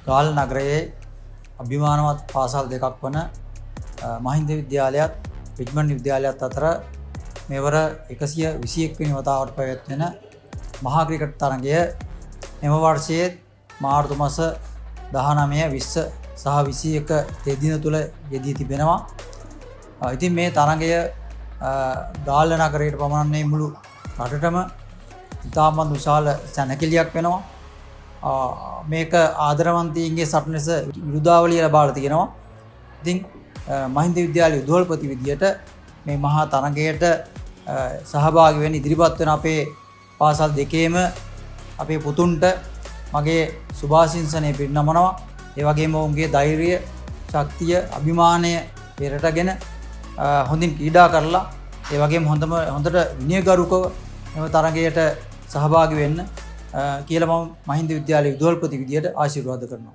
ගාල්ල නගරයේ අභිමානවත් පාසල් දෙකක් වන මහින්ද විද්‍යාලයත් රිච්මන්ඩ් විද්‍යාලයත් අතර මෙවර 121 වෙනි වතාවට පැවැත්වෙන මහා ක්‍රිකට් තරගය මෙම වර්ෂයේ මාර්තු මාස 19, 20 සහ 21 දින තුල යෙදී තිබෙනවා. ඉතින් මේ තරගය ගාල්ල නගරයට පමණක් නෙවෙයි මුළු රටටම ඉතාමත් විශාල සැනකෙළියක් වෙනවා. මේක ආදරවන්තයින්ගේ සටන ලෙස විරුදාවලිය ලබාලා තියෙනවා. ඉතින් මහින්ද විද්‍යාලයේ උද්වල්පති විදියට මේ මහා තරගයට සහභාගී වෙන්න ඉදිරිපත් වෙන අපේ පාසල් දෙකේම අපේ පුතුන්ට මගේ සුභාශිංසනය පිරිනමනවා. ඒ වගේම ඔවුන්ගේ ධෛර්යය, ශක්තිය, අභිමානය පෙරටගෙන හොඳින් ක්‍රීඩා කරලා ඒ වගේම හොඳට විනයගරුකව මෙම තරගයට සහභාගී වෙන්න කියලා මම මහින්ද විද්‍යාලයේ උද්වල්පති විදියට ආශිර්වාද කරනවා.